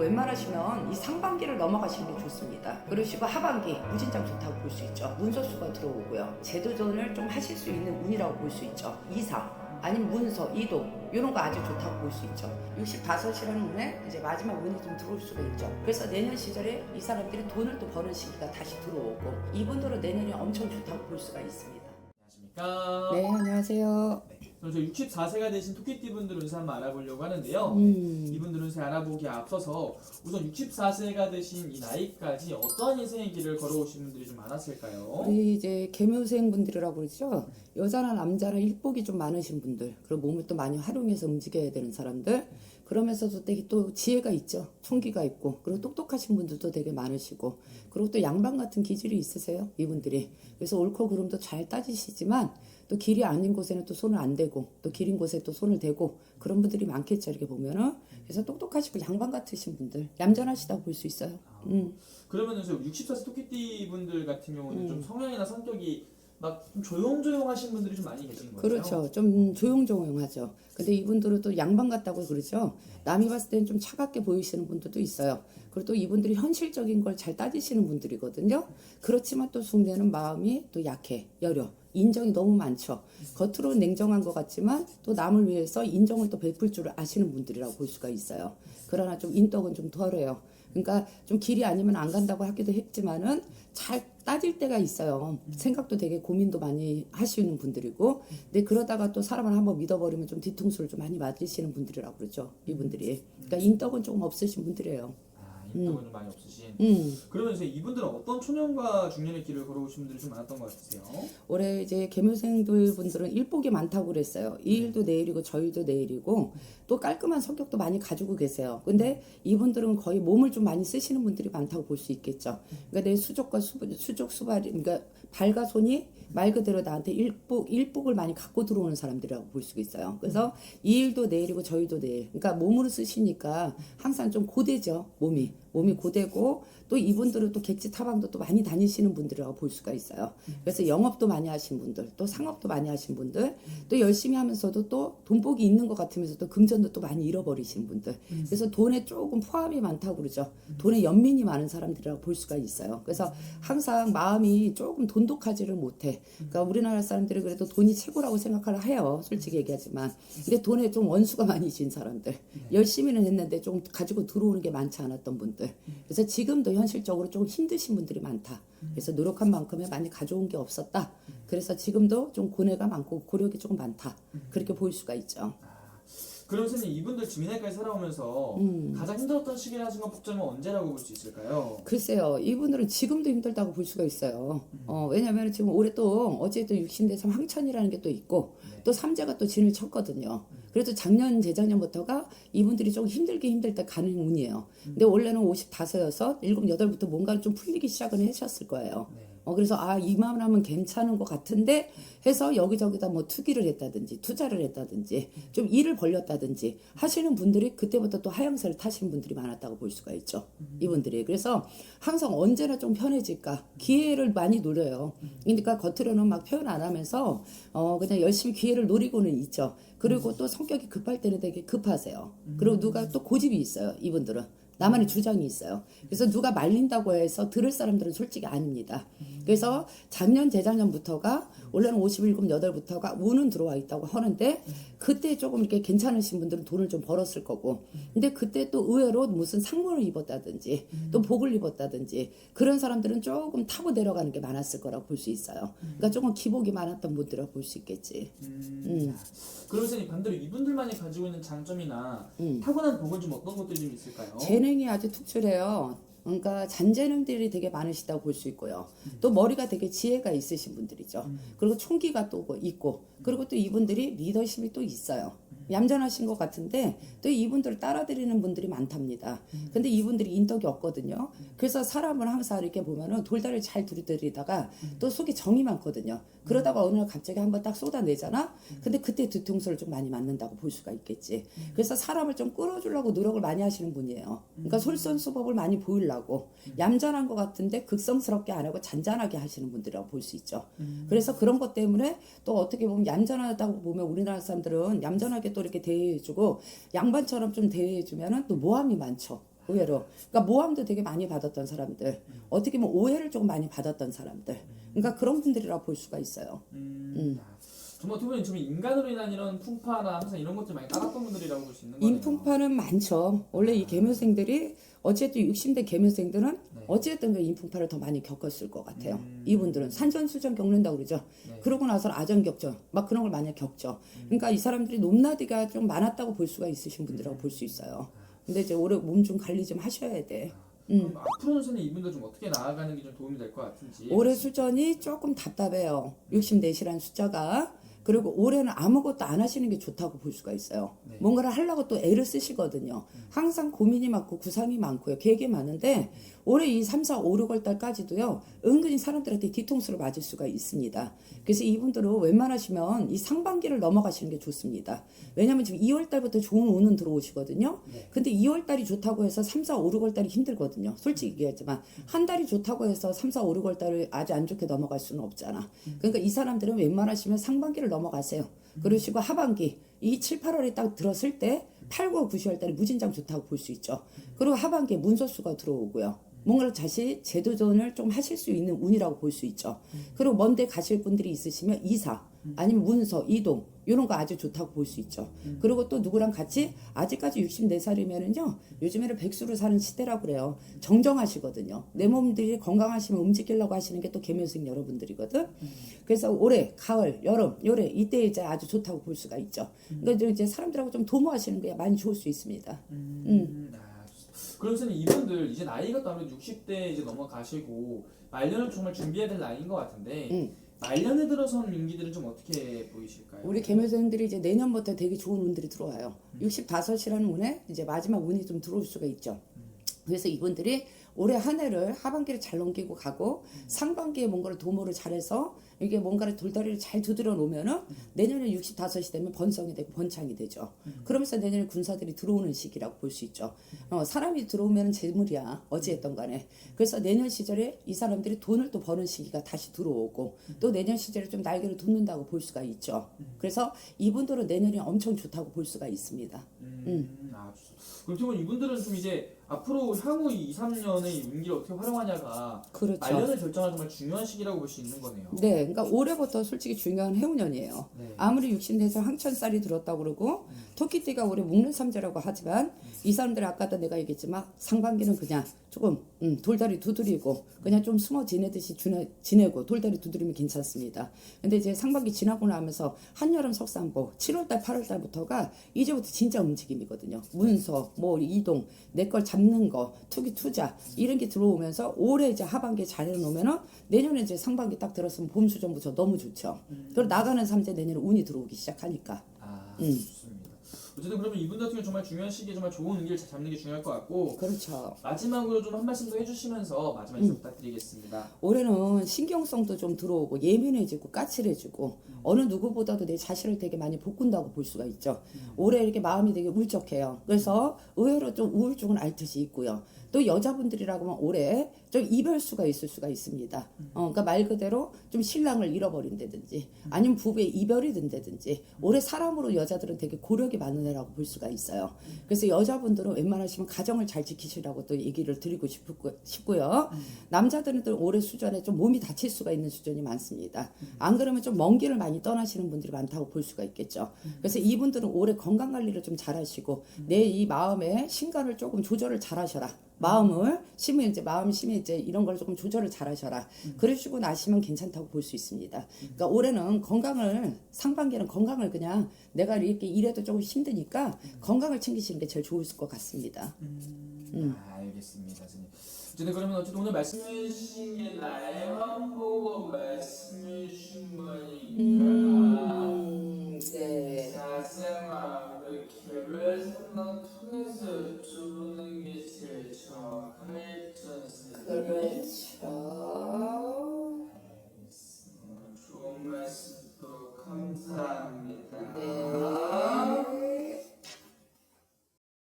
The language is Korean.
웬만하시면 이 상반기를 넘어가시는 게 좋습니다. 그러시고 하반기 무진장 좋다고 볼 수 있죠. 문서수가 들어오고요. 제도전을 좀 하실 수 있는 운이라고 볼 수 있죠. 이상 아니면 문서, 이동 이런 거 아주 좋다고 볼 수 있죠. 65이라는 운에 이제 마지막 운이 좀 들어올 수가 있죠. 그래서 내년 시절에 이 사람들이 돈을 또 버는 시기가 다시 들어오고 이분들은 내년이 엄청 좋다고 볼 수가 있습니다. 안녕하십니까? 네, 안녕하세요. 그럼 저 64세가 되신 토끼띠분들 운세 한번 알아보려고 하는데요. 이분들 운세 알아보기에 앞서서 우선 64세가 되신 이 나이까지 어떠한 인생의 길을 걸어오신 분들이 좀 많았을까요? 우리 이제 계묘생 분들이라고 그러죠. 여자나 남자나 일복이 좀 많으신 분들, 그리고 몸을 또 많이 활용해서 움직여야 되는 사람들, 그러면서도 되게 또 지혜가 있죠. 총기가 있고, 그리고 똑똑하신 분들도 되게 많으시고, 그리고 또 양반 같은 기질이 있으세요, 이분들이. 그래서 옳고 그름도 잘 따지시지만 또 길이 아닌 곳에는 또 손을 안 대고, 또 길인 곳에 또 손을 대고, 그런 분들이 많겠죠, 이렇게 보면은. 그래서 똑똑하시고 양반 같으신 분들, 얌전하시다고 볼 수 있어요. 그러면은 저 64세 토끼띠 분들 같은 경우는 좀 성향이나 성격이 막 좀 조용조용하신 분들이 좀 많이 계신 거예요? 그렇죠. 좀 조용조용하죠. 근데 이분들은 또 양반 같다고 그러죠. 남이 봤을 때는 좀 차갑게 보이시는 분들도 있어요. 그리고 또 이분들이 현실적인 걸 잘 따지시는 분들이거든요. 그렇지만 또 속내는 마음이 또 약해, 여려. 인정이 너무 많죠. 겉으로는 냉정한 것 같지만 또 남을 위해서 인정을 또 베풀 줄 아시는 분들이라고 볼 수가 있어요. 그러나 좀 인덕은 좀 덜해요. 그러니까 좀 길이 아니면 안 간다고 하기도 했지만은 잘 따질 때가 있어요. 생각도 되게 고민도 많이 하시는 분들이고, 근데 그러다가 또 사람을 한번 믿어버리면 좀 뒤통수를 좀 많이 맞으시는 분들이라고 그러죠. 이분들이. 그러니까 인덕은 조금 없으신 분들이에요. 인덕은 좀 많이 없으신. 그러면 이제 이분들은 어떤 초년과 중년의 길을 걸어오신 분들이 좀 많았던 것 같으세요? 올해 이제 계묘생들 분들은 일복이 많다고 그랬어요. 이 일도 내일이고 저희도 내일이고 또 깔끔한 성격도 많이 가지고 계세요. 근데 이분들은 거의 몸을 좀 많이 쓰시는 분들이 많다고 볼 수 있겠죠. 그러니까 내 수족과 수족 수발이, 그러니까 발과 손이 말 그대로 나한테 일복을 많이 갖고 들어오는 사람들이라고 볼 수 있어요. 그래서 이 일도 내일이고 저희도 내일. 그러니까 몸으로 쓰시니까 항상 좀 고되죠. 몸이 고되고 또 이분들은 또 객지 타방도 또 많이 다니시는 분들이라고 볼 수가 있어요. 그래서 영업도 많이 하신 분들, 또 상업도 많이 하신 분들, 또 열심히 하면서도 또 돈복이 있는 것 같으면서 또 금전도 또 많이 잃어버리신 분들. 그래서 돈에 조금 포함이 많다고 그러죠. 돈에 연민이 많은 사람들이라고 볼 수가 있어요. 그래서 항상 마음이 조금 돈독하지를 못해. 그러니까 우리나라 사람들이 그래도 돈이 최고라고 생각을 해요. 솔직히 얘기하지만. 근데 돈에 좀 원수가 많이 진 사람들. 열심히는 했는데 좀 가지고 들어오는 게 많지 않았던 분들. 그래서 지금도 현실적으로 좀 힘드신 분들이 많다. 그래서 노력한 만큼에 많이 가져온 게 없었다. 그래서 지금도 좀 고뇌가 많고 고력이 조금 많다. 그렇게 보일 수가 있죠. 그럼 선생님 이분들 지금 이 나이까지 살아오면서 가장 힘들었던 시기나 순간 폭점은 언제라고 볼 수 있을까요? 글쎄요, 이분들은 지금도 힘들다고 볼 수가 있어요. 왜냐면 지금 올해 또 어제 또 60대 3 황천이라는 게 또 있고 또 삼재가 또 진을 쳤거든요. 그래도 작년 재작년부터가 이분들이 좀 힘들 때 가는 운이에요. 근데 원래는 55여서 7, 8부터 뭔가를 좀 풀리기 시작은 하셨을 거예요. 그래서 이만 하면 괜찮은 것 같은데 해서 여기저기다 뭐 투기를 했다든지 투자를 했다든지 좀 일을 벌렸다든지 하시는 분들이 그때부터 또 하향세를 타신 분들이 많았다고 볼 수가 있죠. 이분들이. 그래서 항상 언제나 좀 편해질까 기회를 많이 노려요. 그러니까 겉으로는 막 표현 안 하면서 그냥 열심히 기회를 노리고는 있죠. 그리고 또 성격이 급할 때는 되게 급하세요. 그리고 누가 또 고집이 있어요. 이분들은. 나만의 주장이 있어요. 그래서 누가 말린다고 해서 들을 사람들은 솔직히 아닙니다. 그래서 작년, 재작년부터가, 원래는 57, 8부터가 운은 들어와 있다고 하는데, 그때 조금 이렇게 괜찮으신 분들은 돈을 좀 벌었을 거고, 근데 그때 또 의외로 무슨 상문을 입었다든지, 또 복을 입었다든지, 그런 사람들은 조금 타고 내려가는 게 많았을 거라고 볼 수 있어요. 그러니까 조금 기복이 많았던 분들이라고 볼 수 있겠지. 그럼 선생님 반대로 이분들만이 가지고 있는 장점이나 타고난 복은 좀 어떤 것들이 좀 있을까요? 재능이 아주 특출해요. 그러니까 잔재능들이 되게 많으시다고 볼 수 있고요. 또 머리가 되게 지혜가 있으신 분들이죠. 그리고 총기가 또 있고, 그리고 또 이분들이 리더십이 또 있어요. 얌전하신 것 같은데 또 이분들을 따라드리는 분들이 많답니다. 근데 이분들이 인덕이 없거든요. 그래서 사람을 항상 이렇게 보면은 돌다리를 잘 두드리다가 또 속에 정이 많거든요. 그러다가 어느 날 갑자기 한번 딱 쏟아내잖아. 근데 그때 뒤통수를 좀 많이 맞는다고 볼 수가 있겠지. 그래서 사람을 좀 끌어주려고 노력을 많이 하시는 분이에요. 그러니까 솔선수범을 많이 보이려고 얌전한 것 같은데 극성스럽게 안 하고 잔잔하게 하시는 분들이라고 볼 수 있죠. 그래서 그런 것 때문에 또 어떻게 보면 얌전하다고 보면 우리나라 사람들은 얌전하게 또 이렇게 대해주고 양반처럼 좀 대해주면은 또 모함이 많죠. 의외로. 그러니까 모함도 되게 많이 받았던 사람들, 어떻게 보면 오해를 조금 많이 받았던 사람들, 그러니까 그런 분들이라 볼 수가 있어요. 정말 어떻게 보면 좀 인간으로 인한 이런 풍파나 항상 이런 것들 많이 따랐던 분들이라고 볼 수 있는 거네요. 인풍파는 많죠. 원래 이 계묘생들이 어쨌든 60대 계묘생들은 네. 어쨌든 그 인풍파를 더 많이 겪었을 것 같아요. 이분들은 산전수전 겪는다고 그러죠. 네. 그러고 나서 아전격전 막 그런 걸 많이 겪죠. 그러니까 이 사람들이 높나디가 좀 많았다고 볼 수가 있으신 분들이라고 볼 수 있어요. 근데 이제 올해 몸 좀 관리 좀 하셔야 돼. 그럼 앞으로는 선생님 이분들 좀 어떻게 나아가는 게 좀 도움이 될 것 같은지. 올해 수전이 조금 답답해요. 64시라는 숫자가. 그리고 올해는 아무것도 안 하시는 게 좋다고 볼 수가 있어요. 네. 뭔가를 하려고 또 애를 쓰시거든요. 항상 고민이 많고 구상이 많고요. 계획이 많은데 올해 이 3, 4, 5, 6월 달까지도요. 은근히 사람들한테 뒤통수를 맞을 수가 있습니다. 그래서 이분들은 웬만하시면 이 상반기를 넘어가시는 게 좋습니다. 왜냐면 지금 2월 달부터 좋은 운은 들어오시거든요. 근데 2월 달이 좋다고 해서 3, 4, 5, 6월 달이 힘들거든요. 솔직히 얘기하지만 한 달이 좋다고 해서 3, 4, 5, 6월 달을 아주 안 좋게 넘어갈 수는 없잖아. 그러니까 이 사람들은 웬만하시면 상반기를 넘어가세요. 그러시고 하반기 이 7, 8월에 딱 들었을 때 8, 9, 9, 10월 달에 무진장 좋다고 볼 수 있죠. 그리고 하반기에 문서수가 들어오고요. 뭔가를 다시 재도전을 좀 하실 수 있는 운이라고 볼 수 있죠. 그리고 먼데 가실 분들이 있으시면 이사 아니면 문서, 이동 이런 거 아주 좋다고 볼 수 있죠. 그리고 또 누구랑 같이 아직까지 64살이면은요 요즘에는 백수로 사는 시대라고 그래요. 정정하시거든요. 내 몸들이 건강하시면 움직이려고 하시는 게 또 계묘생 여러분들이거든. 그래서 올해 가을, 여름, 요래 이때 이제 아주 좋다고 볼 수가 있죠. 그러니까 이제 사람들하고 좀 도모하시는 게 많이 좋을 수 있습니다. 아, 그럼 선생님 이분들 이제 나이가 또 아무래도 60대 이제 넘어가시고 말년을 정말 준비해야 될 나이인 것 같은데 말년에 들어선 민기들은 좀 어떻게 보이실까요? 우리 계묘생들이 이제 내년부터 되게 좋은 운들이 들어와요. 65이라는 운에 이제 마지막 운이 좀 들어올 수가 있죠. 그래서 이분들이 올해 한 해를 하반기를 잘 넘기고 가고 상반기에 뭔가를 도모를 잘해서 이게 뭔가를 돌다리를 잘 두드려 놓으면은 내년에 65이 되면 번성이 되고 번창이 되죠. 그러면서 내년에 군사들이 들어오는 시기라고 볼 수 있죠. 사람이 들어오면 재물이야. 어찌했던 간에. 그래서 내년 시절에 이 사람들이 돈을 또 버는 시기가 다시 들어오고 또 내년 시절에 좀 날개를 돋는다고 볼 수가 있죠. 그래서 이분들은 내년이 엄청 좋다고 볼 수가 있습니다. 아, 그렇다면 이분들은 좀 이제 앞으로 향후 2, 3년의 운기를 어떻게 활용하냐가 그렇죠. 말년을 결정할 정말 중요한 시기라고 볼 수 있는 거네요. 네, 그러니까 올해부터 솔직히 중요한 해운년이에요. 네. 아무리 60대에서 황천살이 들었다고 그러고 토끼띠가 올해 묵는 삼재라고 하지만 이 사람들이 아까도 내가 얘기했지만 상반기는 그냥 조금 돌다리 두드리고 그냥 좀 숨어 지내듯이 지내고 돌다리 두드리면 괜찮습니다. 근데 이제 상반기 지나고 나면서 한여름 석산보 7월달 8월달부터가 이제부터 진짜 움직임이거든요. 문서 뭐 이동 내 걸 잡는 거 투기 투자 이런 게 들어오면서 올해 이제 하반기에 잘 해놓으면은 내년에 이제 상반기 딱 들었으면 봄 수전부터 너무 좋죠. 그리고 나가는 삼재 내년에 운이 들어오기 시작하니까. 아, 좋습니다. 어쨌든 그러면 이분 같은 경우 정말 중요한 시기에 정말 좋은 운기를 잡는 게 중요할 것 같고 그렇죠. 마지막으로 좀 한 말씀 더 해주시면서 마지막 인사 부탁드리겠습니다. 올해는 신경성도 좀 들어오고 예민해지고 까칠해지고 어느 누구보다도 내 자신을 되게 많이 볶은다고 볼 수가 있죠. 올해 이렇게 마음이 되게 울적해요. 그래서 의외로 좀 우울증은 앓듯이 있고요. 또 여자분들이라고 하면 올해 좀 이별수가 있을 수가 있습니다. 그러니까 말 그대로 좀 신랑을 잃어버린다든지 아니면 부부의 이별이 된다든지 올해 사람으로 여자들은 되게 고력이 많은 애라고 볼 수가 있어요. 그래서 여자분들은 웬만하시면 가정을 잘 지키시라고 또 얘기를 드리고 싶고요. 남자들은 또 올해 수전에 좀 몸이 다칠 수가 있는 수전이 많습니다. 안 그러면 좀 먼 길을 많이 떠나시는 분들이 많다고 볼 수가 있겠죠. 그래서 이분들은 올해 건강 관리를 좀 잘하시고 내 이 마음의 신간을 조금 조절을 잘하셔라. 마음을 심해제, 마음 심해제 이런 걸 조금 조절을 잘하셔라. 그러시고 나시면 괜찮다고 볼 수 있습니다. 그러니까 올해는 건강을 상반기는 건강을 그냥 내가 이렇게 일해도 조금 힘드니까 건강을 챙기시는 게 제일 좋을 것 같습니다. 알겠습니다, 선생님. 어쨌든 오늘 말씀해 주신 게 나에만 보고 말씀해 주신 거니까 네. 자세마음을 개별선언 통해서 여쭤보는 게 제일 정확할 듯. 그렇죠.